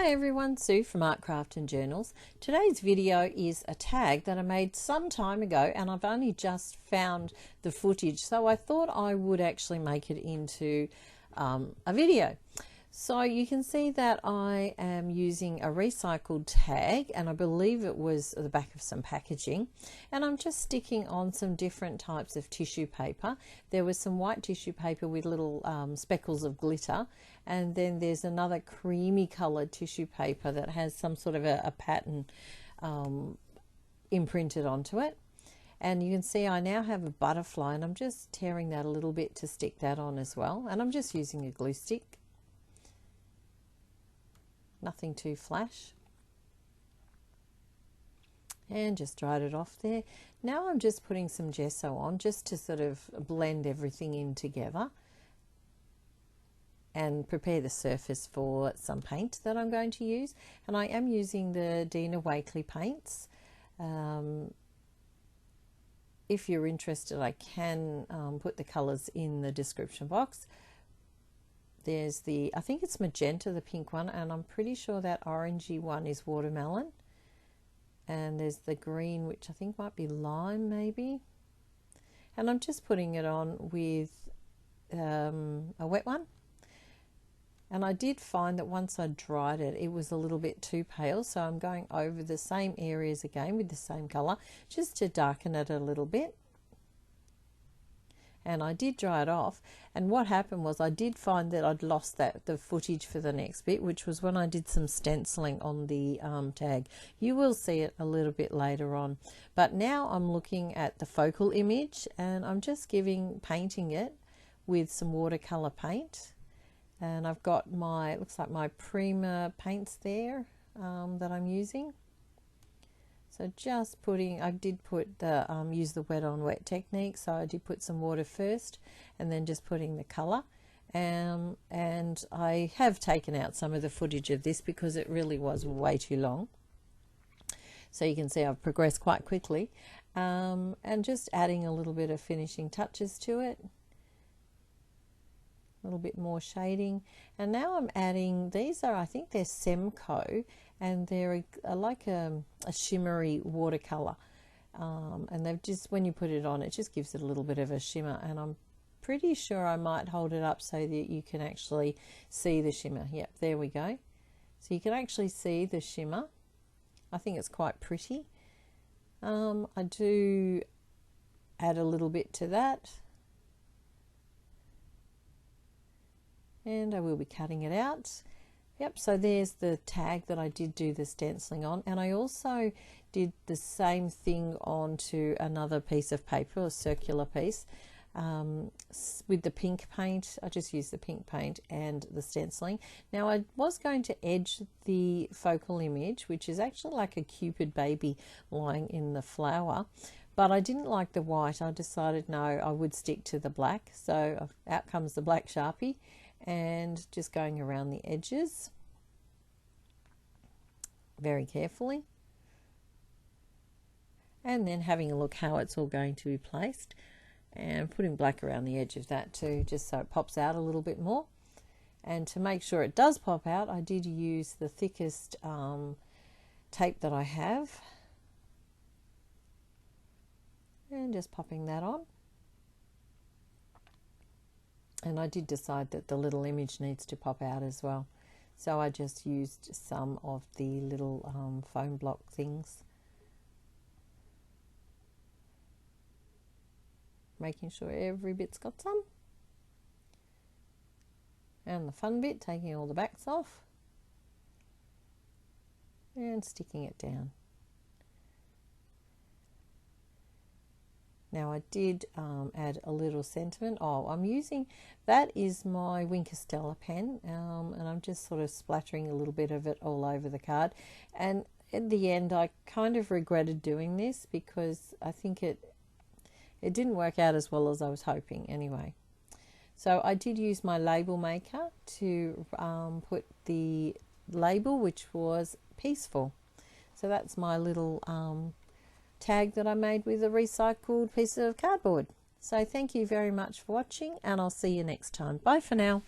Hi everyone, Sue from Art, Craft and Journals. Today's video is a tag that I made some time ago and I've only just found the footage, so I thought I would actually make it into a video. So you can see that I am using a recycled tag, and I believe it was the back of some packaging, and I'm just sticking on some different types of tissue paper. There was some white tissue paper with little speckles of glitter, and then there's another creamy colored tissue paper that has some sort of a pattern imprinted onto it. And you can see I now have a butterfly, and I'm just tearing that a little bit to stick that on as well, and I'm just using a glue stick. Nothing too flash, and just dried it off there. Now I'm just putting some gesso on just to sort of blend everything in together and prepare the surface for some paint that I'm going to use. And I am using the Dina Wakley paints. If you're interested, I can put the colors in the description box. There's the, I think it's magenta, the pink one, and I'm pretty sure that orangey one is watermelon. And there's the green, which I think might be lime maybe. And I'm just putting it on with a wet one. And I did find that once I dried it, it was a little bit too pale, so I'm going over the same areas again with the same color just to darken it a little bit. And I did dry it off, and what happened was I did find that I'd lost the footage for the next bit, which was when I did some stenciling on the tag. You will see it a little bit later on, but now I'm looking at the focal image, and I'm just painting it with some watercolor paint. And I've got my, it looks like my Prima paints there that I'm using. So just putting, I did put the, use the wet on wet technique, so I did put some water first and then just putting the colour. And I have taken out some of the footage of this because it really was way too long. So you can see I've progressed quite quickly, and just adding a little bit of finishing touches to it. A little bit more shading, and now I'm adding, these are, I think they're Semco, and they're like a shimmery watercolor, and they've just, when you put it on, it just gives it a little bit of a shimmer, and I'm pretty sure I might hold it up so that you can actually see the shimmer. Yep, there we go. So you can actually see the shimmer. I think it's quite pretty. I do add a little bit to that, and I will be cutting it out. Yep, so there's the tag that I did do the stenciling on, and I also did the same thing onto another piece of paper, a circular piece, with the pink paint. I just used the pink paint and the stenciling. Now I was going to edge the focal image, which is actually like a Cupid baby lying in the flower, but I didn't like the white. I decided no, I would stick to the black, so out comes the black Sharpie, and just going around the edges very carefully, and then having a look how it's all going to be placed, and putting black around the edge of that too, just so it pops out a little bit more. And to make sure it does pop out, I did use the thickest tape that I have, and just popping that on. And I did decide that the little image needs to pop out as well. So I just used some of the little foam block things. Making sure every bit's got some. And the fun bit, taking all the backs off. And sticking it down. Now I did add a little sentiment. Oh, I'm using, that is my Wink Stella pen, and I'm just sort of splattering a little bit of it all over the card. And at the end, I kind of regretted doing this because I think it didn't work out as well as I was hoping anyway. So I did use my label maker to put the label, which was peaceful. So that's my little tag that I made with a recycled piece of cardboard. So thank you very much for watching, and I'll see you next time. Bye for now.